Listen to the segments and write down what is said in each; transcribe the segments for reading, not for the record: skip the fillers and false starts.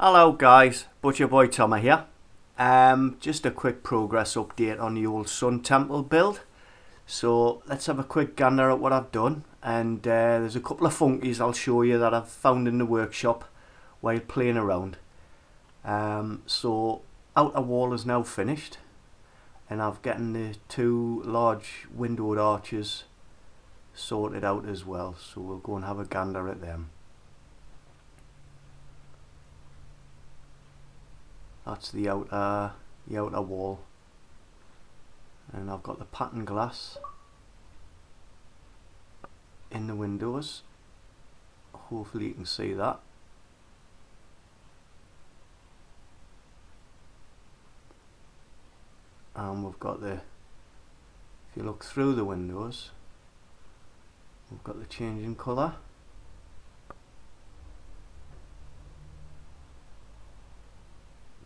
Hello guys, butcherboytoma here. Just a quick progress update on the old Sun Temple build. So let's have a quick gander at what I've done, and there's a couple of funkies I'll show you that I've found in the workshop while playing around. So outer wall is now finished, and I've gotten the two large windowed arches sorted out as well, so we'll go and have a gander at them. That's the outer wall, and I've got the pattern glass in the windows. Hopefully you can see that. And we've got the, if you look through the windows, we've got the change in colour.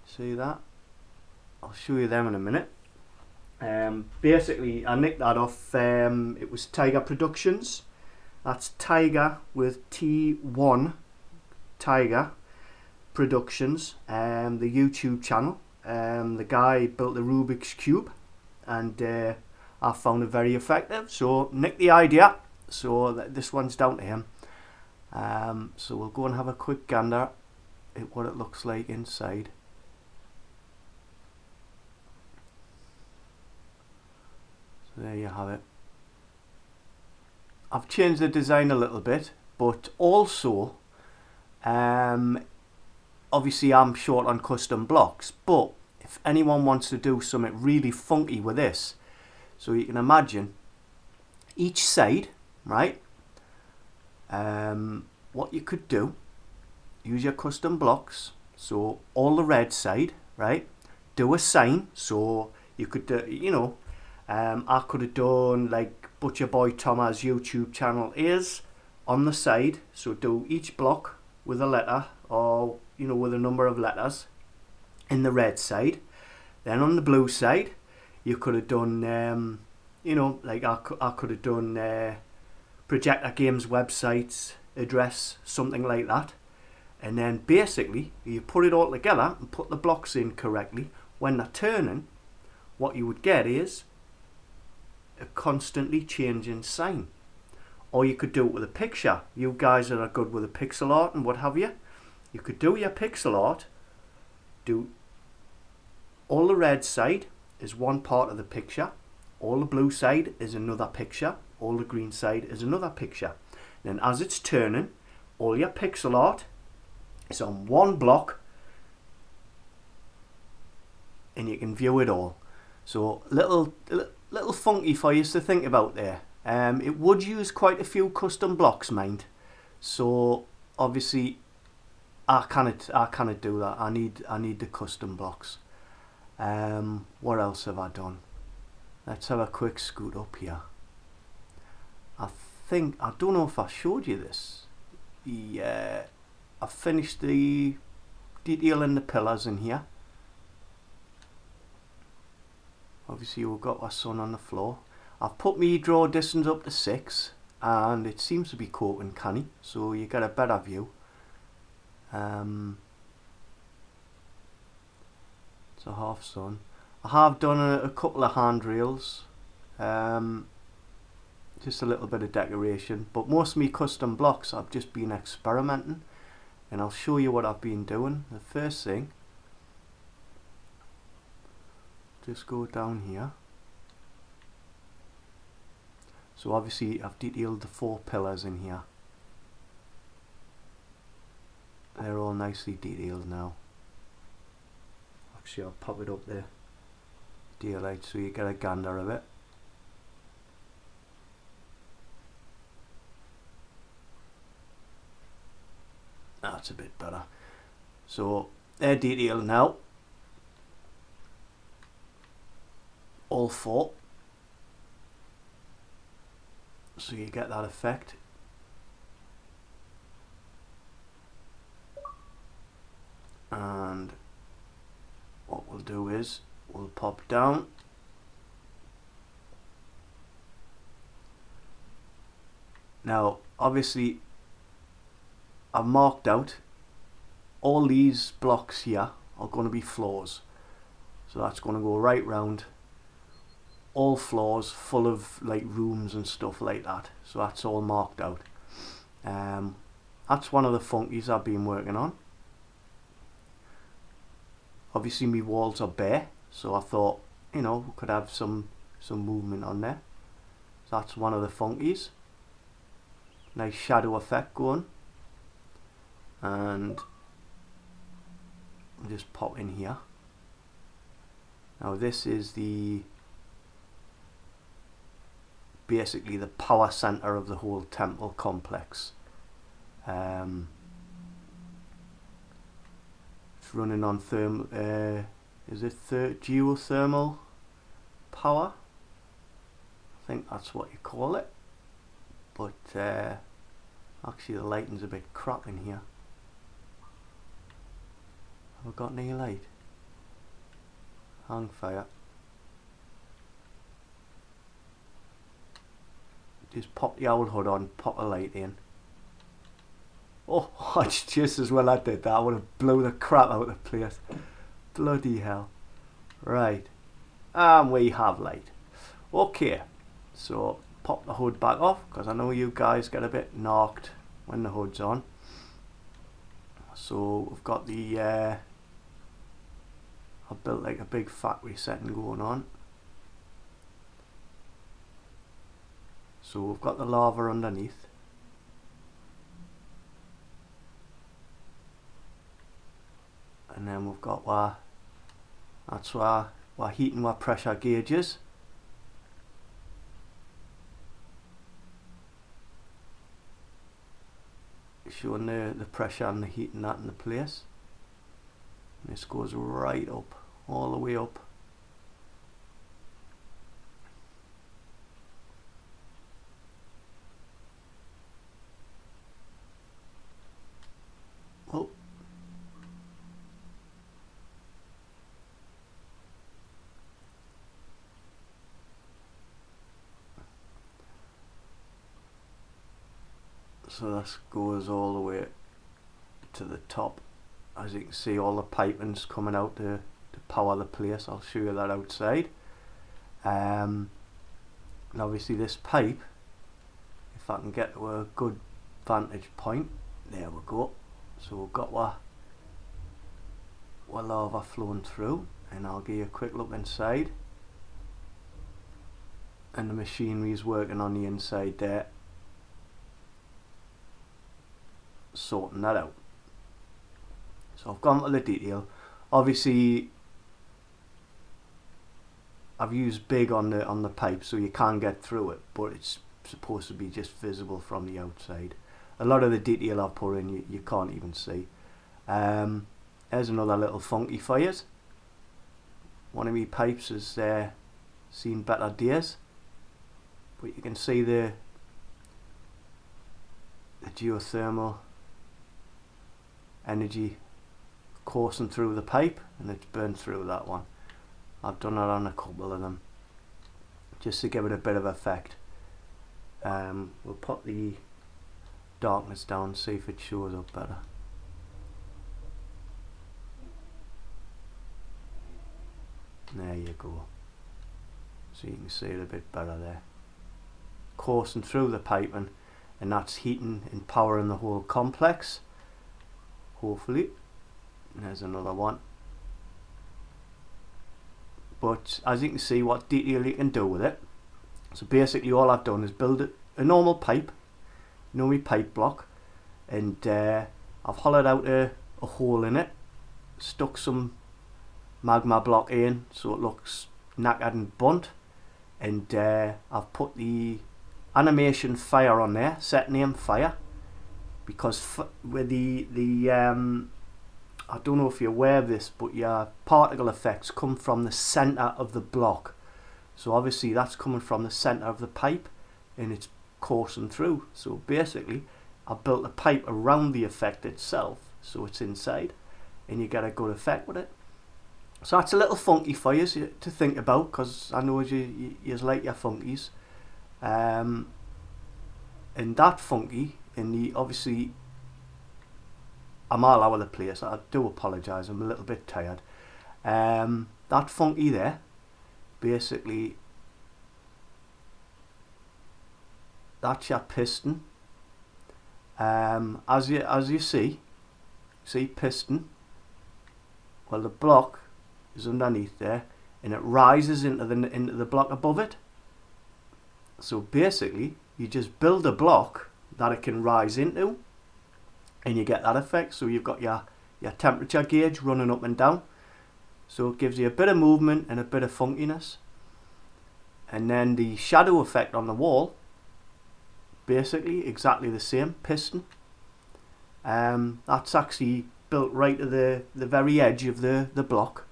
See that? I'll show you them in a minute. Basically I nicked that off, it was Tiger Productions. That's Tiger with T1, Tiger Productions, the YouTube channel. The guy built the Rubik's Cube, and I found it very effective, so nicked the idea, so this one's down to him. So we'll go and have a quick gander at what it looks like inside. So there you have it. I've changed the design a little bit, but also obviously I'm short on custom blocks, but if anyone wants to do something really funky with this, so you can imagine each side, right, what you could do, use your custom blocks. So all the red side, right, do a sign. So you could do, you know, I could have done like butcherboytoma's YouTube channel is on the side, so do each block with a letter, or you know, with a number of letters in the red side. Then on the blue side you could have done you know, like I could have done Projector Games websites address, something like that. And then basically you put it all together and put the blocks in correctly. When they're turning, what you would get is a constantly changing sign. Or you could do it with a picture. You guys that are good with a pixel art and what have you, you could do your pixel art, do all the red side is one part of the picture, all the blue side is another picture, all the green side is another picture. Then as it's turning, all your pixel art is on one block, and you can view it all. So little funky for you to think about there. It would use quite a few custom blocks, mind. So obviously I cannot do that. I need the custom blocks. What else have I done? Let's have a quick scoot up here. I don't know if I showed you this. Yeah, I finished the detail in the pillars in here. Obviously we've got our sun on the floor. I've put my draw distance up to 6, and it seems to be coping canny, so you get a better view. It's a half sun. I have done a couple of handrails, just a little bit of decoration, but most of my custom blocks I've just been experimenting, and I'll show you what I've been doing. The first thing, just go down here. So obviously I've detailed the 4 pillars in here. They're all nicely detailed now. Actually I'll pop it up there, daylight, so you get a gander of it. That's a bit better. So they're detailed now, all 4. So you get that effect. And what we'll do is we'll pop down. Now obviously I've marked out all these blocks here are going to be floors. So that's going to go right round all floors full of like rooms and stuff like that. So that's all marked out. That's one of the funkies I've been working on. Obviously my walls are bare, so I thought, you know, we could have some movement on there. So that's one of the funkies. Nice shadow effect going. And I'll just pop in here. Now this is basically the power center of the whole temple complex. It's running on is it geothermal power? I think that's what you call it. But actually the lighting's a bit crap in here. Have I got any light? Hang fire. Just pop the owl hood on, pop a light in. Oh, just as well I did that. I would have blown the crap out of the place. Bloody hell. Right. And we have light. Okay. So, pop the hood back off, because I know you guys get a bit knocked when the hood's on. So, we've got the... I've built like a big factory setting going on. So we've got the lava underneath. And then we've got that's why we're heating our pressure gauges. Showing the pressure and the heat and that in the place. And this goes right up, all the way up. Oh. So this goes all the way to the top. As you can see, all the piping's coming out to power the place. I'll show you that outside. And obviously this pipe, if I can get to a good vantage point, there we go. So we've got our lava flowing through, and I'll give you a quick look inside. And the machinery is working on the inside there, sorting that out. So I've gone to the detail. Obviously I've used big on the pipe so you can't get through it, but it's supposed to be just visible from the outside. A lot of the detail I've put in you can't even see. There's another little funky for you. One of my pipes has seen better days, but you can see the geothermal energy coursing through the pipe, and it's burned through that one. I've done that on a couple of them just to give it a bit of effect. We'll put the darkness down, see if it shows up better. There you go. So you can see it a bit better there. Coursing through the piping, and that's heating and powering the whole complex. Hopefully. And there's another one. But as you can see, what detail you can do with it. So basically all I've done is build a normal pipe, normal pipe block, and I've hollowed out a hole in it, stuck some magma block in so it looks knackered and burnt, and I've put the animation fire on there, set name fire, because with the I don't know if you're aware of this, but your particle effects come from the center of the block. So obviously that's coming from the center of the pipe, and it's coursing through. So basically I built a pipe around the effect itself, so it's inside, and you get a good effect with it. So that's a little funky for you to think about, because I know you like your funkies. And that funky, obviously I'm all over the place. I do apologise, I'm a little bit tired. That funky there, basically, that's your piston. As you see piston. Well, the block is underneath there, and it rises into the block above it. So basically, you just build a block that it can rise into, and you get that effect. So you've got your temperature gauge running up and down. So it gives you a bit of movement and a bit of funkiness. And then the shadow effect on the wall, basically exactly the same, piston. That's actually built right to the very edge of the block,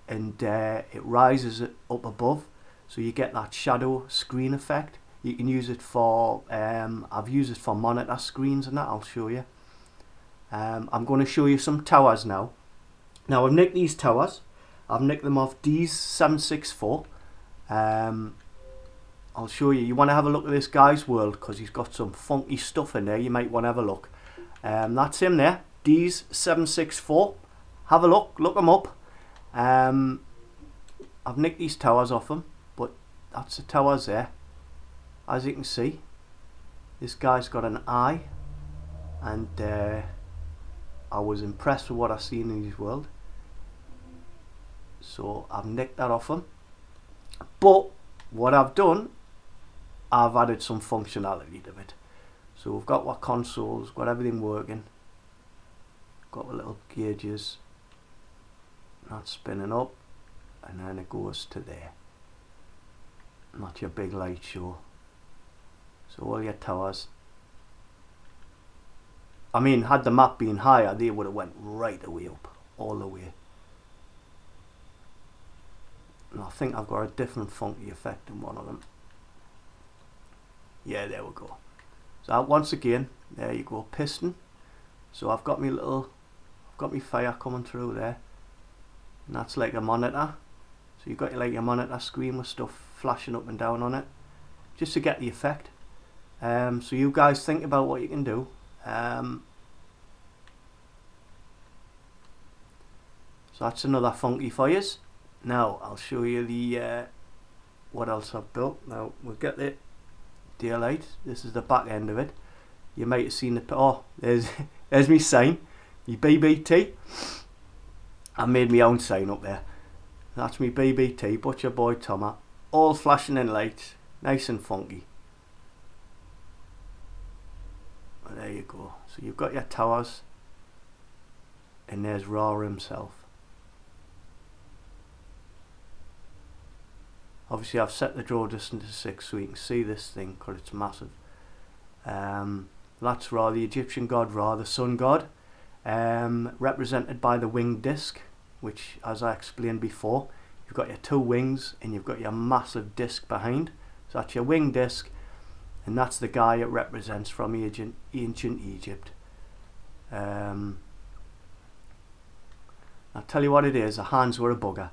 and it rises up above, so you get that shadow screen effect. You can use it for, I've used it for monitor screens and that. I'll show you. I'm going to show you some towers now. Now I've nicked these towers. I've nicked them off D764. I'll show you. You want to have a look at this guy's world because he's got some funky stuff in there. You might want to have a look. That's him there, D764. Have a look him up. I've nicked these towers off him, but that's the towers there. As you can see, this guy's got an eye, and I was impressed with what I've seen in his world, so I've nicked that off him. But what I've done, I've added some functionality to it. So we've got our consoles, got everything working, got the little gauges, that's spinning up, and then it goes to there. And that's your big light show. So all your towers, I mean, had the map been higher, they would have went right the way up, all the way. And I think I've got a different funky effect in one of them. Yeah, there we go. So once again, there you go, piston. So I've got my fire coming through there, and that's like a monitor. So you've got like your monitor screen with stuff flashing up and down on it, just to get the effect. So you guys think about what you can do. So that's another funky for yous. Now I'll show you the what else I've built. Now we'll get the daylight. This is the back end of it. You might have seen the, oh, there's me sign, me BBT. I made my own sign up there. That's me BBT, butcherboytoma, all flashing in lights, nice and funky. Well, there you go. So you've got your towers, and there's Ra himself. Obviously I've set the draw distance to 6 so you can see this thing because it's massive. That's Ra, the Egyptian god Ra, the sun god, represented by the winged disc, which, as I explained before, you've got your 2 wings and you've got your massive disc behind. So that's your winged disc, and that's the guy it represents from ancient Egypt. I'll tell you what it is, the hands were a bugger.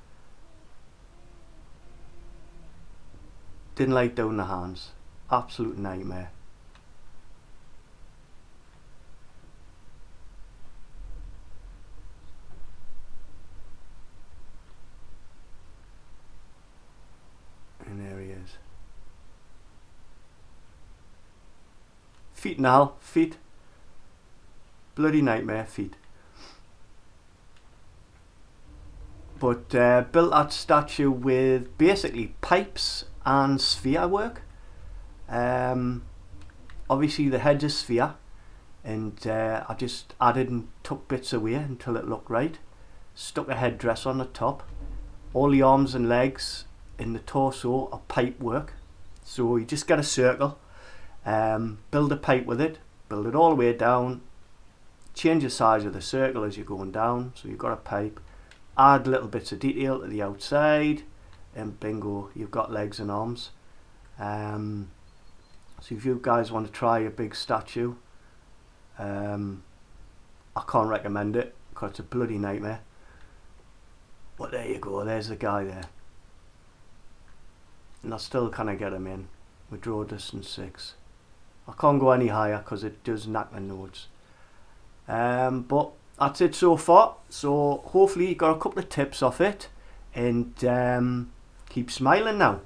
Didn't like doing the hands, absolute nightmare. And there he is. Feet now, feet. Bloody nightmare, feet. But built that statue with basically pipes and sphere work. Obviously the head's a sphere, and I just added and took bits away until it looked right. Stuck a headdress on the top. All the arms and legs in the torso are pipe work. So you just get a circle, build a pipe with it, build it all the way down, change the size of the circle as you're going down, so you've got a pipe, add little bits of detail to the outside, and bingo, you've got legs and arms. So if you guys want to try a big statue, I can't recommend it because it's a bloody nightmare. But there you go, there's the guy there. And I still kind of get him in with draw distance 6. I can't go any higher because it does knock my nodes. But that's it so far. So hopefully you got a couple of tips off it, and keep smiling now.